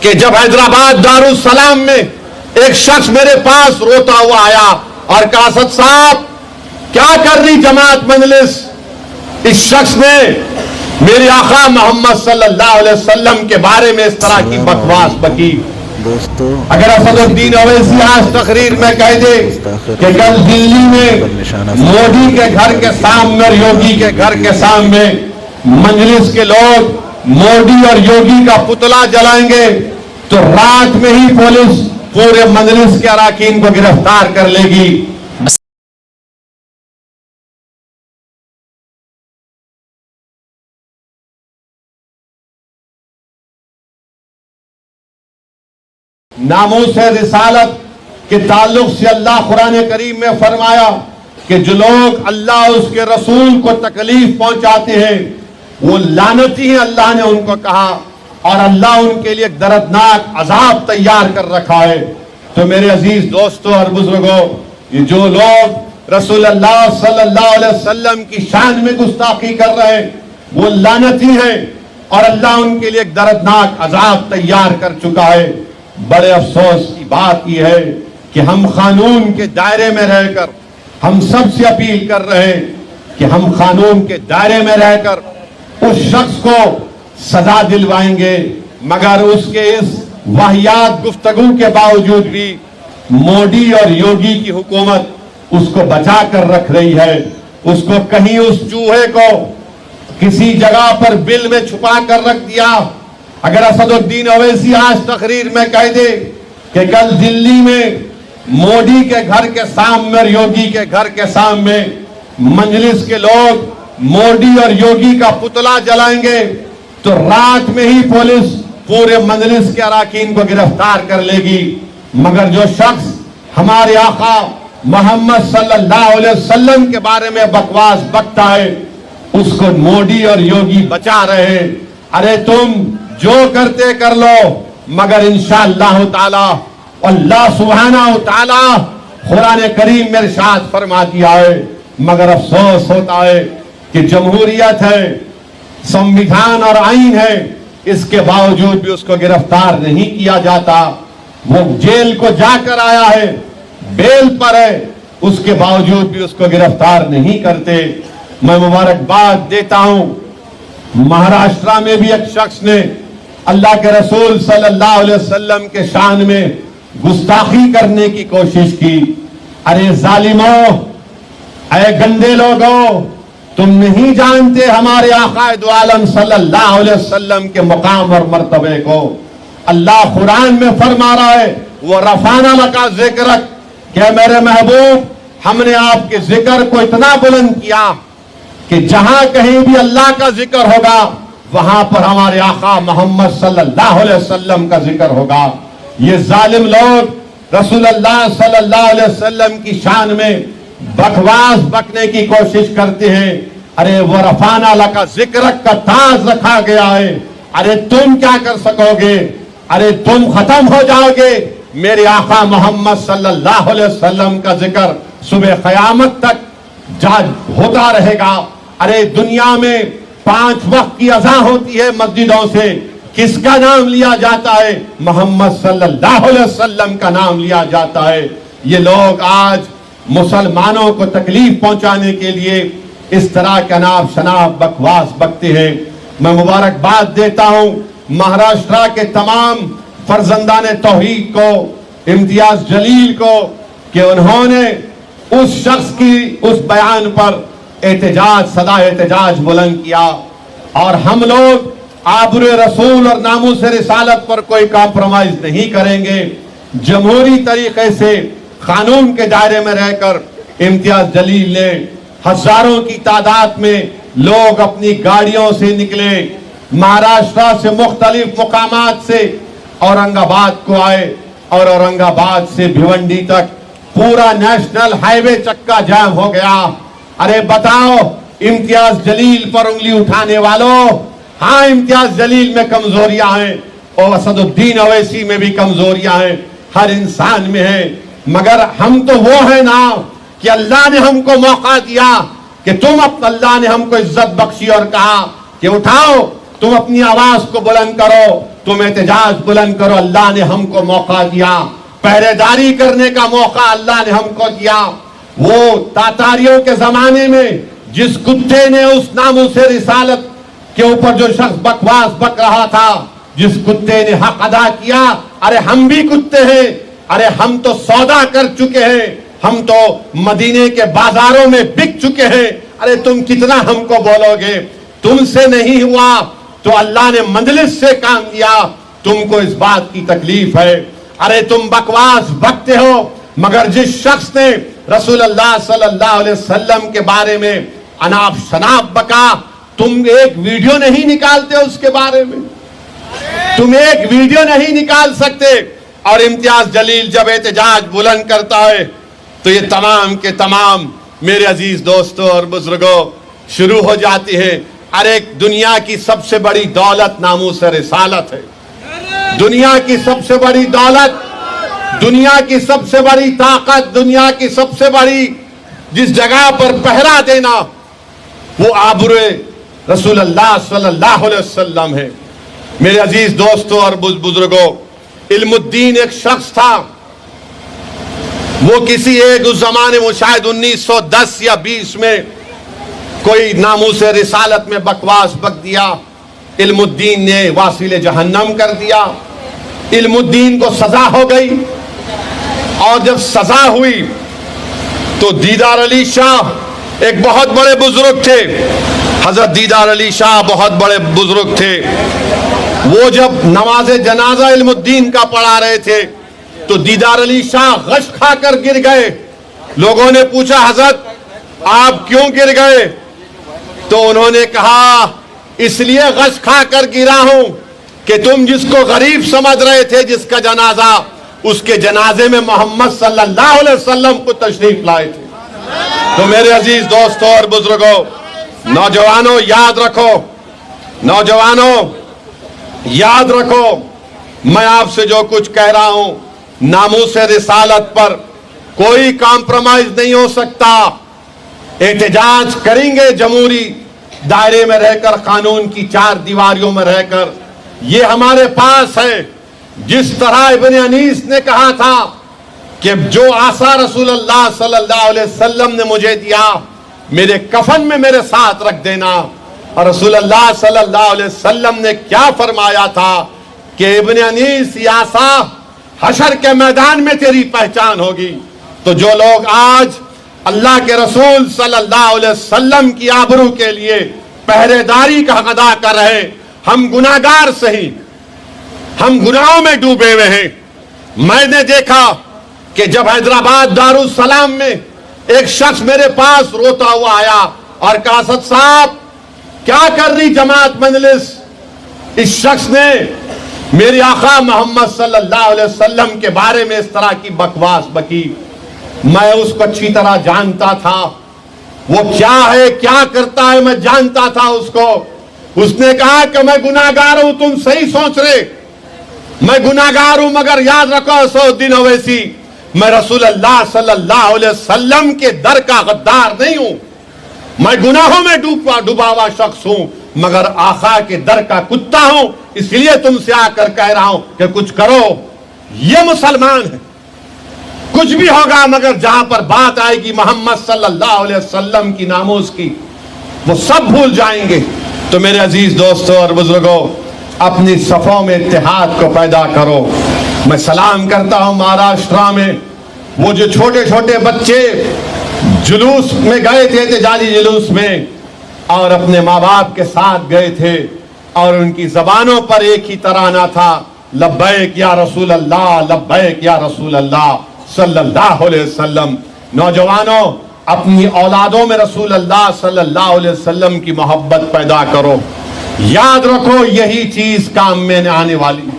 کہ جب حیدرآباد دارالسلام میں ایک شخص میرے پاس روتا ہوا آیا اور کہا اسد صاحب کیا کر رہی جماعت مجلس؟ اس شخص نے میرے آقا محمد صلی اللہ علیہ وسلم کے بارے میں اس طرح کی بکواس بکی۔ اگر اسد الدین اویسی آج تقریر میں کہہ دے کہ کل دلی میں مودی کے گھر کے سامنے اور یوگی کے گھر کے سامنے مجلس کے لوگ مودی اور یوگی کا پتلا جلائیں گے تو رات میں ہی پولیس پورے مجلس کے اراکین کو گرفتار کر لے گی۔ ناموس رسالت کے تعلق سے اللہ قرآن کریم میں فرمایا کہ جو لوگ اللہ اور اس کے رسول کو تکلیف پہنچاتے ہیں وہ لعنتی ہیں، اللہ نے ان کو کہا، اور اللہ ان کے لیے ایک دردناک عذاب تیار کر رکھا ہے۔ تو میرے عزیز دوستوں اور بزرگوں، یہ جو لوگ رسول اللہ صلی اللہ علیہ وسلم کی شان میں گستاخی کر رہے ہیں وہ لعنتی ہیں، اور اللہ ان کے لیے ایک دردناک عذاب تیار کر چکا ہے۔ بڑے افسوس کی بات یہ ہے کہ ہم قانون کے دائرے میں رہ کر ہم سب سے اپیل کر رہے ہیں کہ ہم قانون کے دائرے میں رہ کر اس شخص کو سزا دلوائیں گے، مگر اس کے اس واہیات گفتگو کے باوجود بھی مودی اور یوگی کی حکومت اس کو بچا کر رکھ رہی ہے۔ اس کو کہیں اس چوہے کو کسی جگہ پر بل میں چھپا کر رکھ دیا۔ اگر اسد الدین اویسی آج تقریر میں کہہ دے کہ کل دلی میں مودی کے گھر کے سامنے اور یوگی کے گھر کے سامنے مجلس کے لوگ مودی اور یوگی کا پتلا جلائیں گے تو رات میں ہی پولیس پورے مجلس کے اراکین کو گرفتار کر لے گی، مگر جو شخص ہمارے آقا محمد صلی اللہ علیہ وسلم کے بارے میں بکواس بکتا ہے اس کو مودی اور یوگی بچا رہے ہیں۔ ارے تم جو کرتے کر لو، مگر انشاءاللہ تعالی اللہ سبحانہ وتعالی قرآن کریم میں ارشاد فرما دیا ہے، مگر افسوس ہوتا ہے کہ جمہوریت ہے، سنویدھان اور آئین ہے، اس کے باوجود بھی اس کو گرفتار نہیں کیا جاتا۔ وہ جیل کو جا کر آیا ہے، بیل پر ہے، اس کے باوجود بھی اس کو گرفتار نہیں کرتے۔ میں مبارکباد دیتا ہوں، مہاراشٹرا میں بھی ایک شخص نے اللہ کے رسول صلی اللہ علیہ وسلم کے شان میں گستاخی کرنے کی کوشش کی۔ ارے ظالموں، اے گندے لوگوں، تم نہیں جانتے ہمارے آقا دو عالم صلی اللہ علیہ وسلم کے مقام اور مرتبے کو۔ اللہ قرآن میں فرما رہا ہے وَرَفَعْنَا لَكَ ذِكْرَكَ کہ میرے محبوب ہم نے آپ کے ذکر کو اتنا بلند کیا کہ جہاں کہیں بھی اللہ کا ذکر ہوگا وہاں پر ہمارے آقا محمد صلی اللہ علیہ وسلم کا ذکر ہوگا۔ یہ ظالم لوگ رسول اللہ صلی اللہ علیہ وسلم کی شان میں بکواس بکنے کی کوشش کرتے ہیں۔ ارے وَرَفَعْنَا لَكَ ذِكْرَكَ کا تاج رکھا گیا ہے، ارے تم کیا کر سکو گے؟ ارے تم ختم ہو جاؤ گے۔ میرے آقا محمد صلی اللہ علیہ وسلم کا ذکر صبح قیامت تک ہوتا رہے گا۔ ارے دنیا میں 5 وقت کی اذان ہوتی ہے مسجدوں سے، کس کا نام لیا جاتا ہے؟ محمد صلی اللہ علیہ وسلم کا نام لیا جاتا ہے۔ یہ لوگ آج مسلمانوں کو تکلیف پہنچانے کے لیے اس طرح کا نام شناب بکواس بکتے ہیں۔ میں مبارکباد دیتا ہوں مہاراشٹرا کے تمام فرزندان توحید کو، امتیاز جلیل کو، کہ انہوں نے اس شخص کی اس بیان پر احتجاج، صدا احتجاج بلند کیا، اور ہم لوگ آبر رسول اور ناموس رسالت پر کوئی کمپرومائز نہیں کریں گے۔ جمہوری طریقے سے قانون کے دائرے میں رہ کر امتیاز جلیل نے ہزاروں کی تعداد میں لوگ اپنی گاڑیوں سے نکلے، مہاراشٹرا سے مختلف مقامات سے اورنگ آباد کو آئے، اور اورنگ آباد سے بھیونڈی تک پورا نیشنل ہائی وے چکا جام ہو گیا۔ ارے بتاؤ، امتیاز جلیل پر انگلی اٹھانے والوں، ہاں امتیاز جلیل میں کمزوریاں ہیں اور اسد الدین اویسی میں بھی کمزوریاں ہیں، ہر انسان میں ہے، مگر ہم تو وہ ہیں نا کہ اللہ نے ہم کو موقع دیا کہ اللہ نے ہم کو عزت بخشی اور کہا کہ اٹھاؤ، تم اپنی آواز کو بلند کرو، تم احتجاج بلند کرو، اللہ نے ہم کو موقع دیا، پہرے داری کرنے کا موقع اللہ نے ہم کو دیا۔ وہ تاتاریوں کے زمانے میں جس کتے نے اس ناموس رسالت کے اوپر جو شخص بکواس بک رہا تھا، جس کتے نے حق ادا کیا، ارے ہم بھی کتے ہیں، ارے ہم تو سودا کر چکے ہیں، ہم تو مدینے کے بازاروں میں بک چکے ہیں، ارے تم کتنا ہم کو بولو گے؟ تم سے نہیں ہوا تو اللہ نے مجلس سے کام لیا، تم کو اس بات کی تکلیف ہے۔ ارے تم بکواس بکتے ہو، مگر جس شخص نے رسول اللہ صلی اللہ علیہ وسلم کے بارے میں اناپ شناپ بکا، تم ایک ویڈیو نہیں نکالتے اس کے بارے میں، تم ایک ویڈیو نہیں نکال سکتے۔ اور امتیاز جلیل جب احتجاج بلند کرتا ہے تو یہ تمام کے تمام میرے عزیز دوستوں اور بزرگوں شروع ہو جاتی ہے۔ ارے دنیا کی سب سے بڑی دولت ناموس رسالت ہے، دنیا کی سب سے بڑی دولت، دنیا کی سب سے بڑی طاقت، دنیا کی سب سے بڑی جس جگہ پر پہرا دینا، وہ آبرو رسول اللہ صلی اللہ علیہ وسلم ہے۔ میرے عزیز دوستوں اور بزرگوں، علم الدین ایک شخص تھا، وہ کسی ایک اس زمانے میں شاید 1910 یا 20 میں کوئی ناموس رسالت میں بکواس بک دیا، علم الدین نے واصل جہنم کر دیا، علم الدین کو سزا ہو گئی۔ اور جب سزا ہوئی تو دیدار علی شاہ ایک بہت بڑے بزرگ تھے، حضرت دیدار علی شاہ بہت بڑے بزرگ تھے، وہ جب نماز جنازہ علم الدین کا پڑھا رہے تھے تو دیدار علی شاہ غش کھا کر گر گئے۔ لوگوں نے پوچھا حضرت آپ کیوں گر گئے؟ تو انہوں نے کہا اس لیے غش کھا کر گرا ہوں کہ تم جس کو غریب سمجھ رہے تھے، جس کا جنازہ، اس کے جنازے میں محمد صلی اللہ علیہ وسلم کو تشریف لائے تھے۔ تو میرے عزیز دوستوں اور بزرگوں، نوجوانوں یاد رکھو، نوجوانوں یاد رکھو، میں آپ سے جو کچھ کہہ رہا ہوں، ناموس رسالت پر کوئی کمپرومائز نہیں ہو سکتا۔ احتجاج کریں گے جمہوری دائرے میں رہ کر، قانون کی چار دیواریوں میں رہ کر، یہ ہمارے پاس ہے۔ جس طرح ابن انیس نے کہا تھا کہ جو عصا رسول اللہ صلی اللہ علیہ وسلم نے مجھے دیا، میرے کفن میں میرے ساتھ رکھ دینا، اور رسول اللہ صلی اللہ علیہ وسلم نے کیا فرمایا تھا کہ ابن انیس یہ عصا حشر کے میدان میں تیری پہچان ہوگی۔ تو جو لوگ آج اللہ کے رسول صلی اللہ علیہ وسلم کی آبرو کے لیے پہرے داری کا حق ادا کر رہے، ہم گناہگار سہی، ہم گناہوں میں ڈوبے ہوئے ہیں۔ میں نے دیکھا کہ جب حیدرآباد دارالسلام میں ایک شخص میرے پاس روتا ہوا آیا اور کہا اسد صاحب کیا کر رہی جماعت مجلس؟ اس شخص نے میرے آقا محمد صلی اللہ علیہ وسلم کے بارے میں اس طرح کی بکواس بکی۔ میں اس کو اچھی طرح جانتا تھا، وہ کیا ہے کیا کرتا ہے میں جانتا تھا اس کو۔ اس نے کہا کہ میں گناہگار ہوں، تم صحیح سوچ رہے، میں گناہگار ہوں، مگر یاد رکھو اسدالدین اویسی، میں رسول اللہ صلی اللہ علیہ وسلم کے در کا غدار نہیں ہوں، میں گناہوں میں ڈوبا ہوا شخص ہوں، مگر آقا کے در کا کتا ہوں، اس لیے تم سے آ کر کہہ رہا ہوں کہ کچھ کرو۔ یہ مسلمان ہے، کچھ بھی ہوگا، مگر جہاں پر بات آئے گی محمد صلی اللہ علیہ وسلم کی ناموس کی، وہ سب بھول جائیں گے۔ تو میرے عزیز دوستوں اور بزرگوں، اپنی صفوں میں اتحاد کو پیدا کرو۔ میں سلام کرتا ہوں مہاراشٹرا میں وہ جو چھوٹے چھوٹے بچے جلوس میں گئے تھے، احتجاجی جلوس میں، اور اپنے ماں باپ کے ساتھ گئے تھے، اور ان کی زبانوں پر ایک ہی ترانہ تھا، لبیک یا رسول اللہ، لبیک یا رسول اللہ صلی اللہ علیہ وسلم۔ نوجوانوں، اپنی اولادوں میں رسول اللہ صلی اللہ علیہ وسلم کی محبت پیدا کرو۔ یاد رکھو یہی چیز کام میں آنے والی ہے۔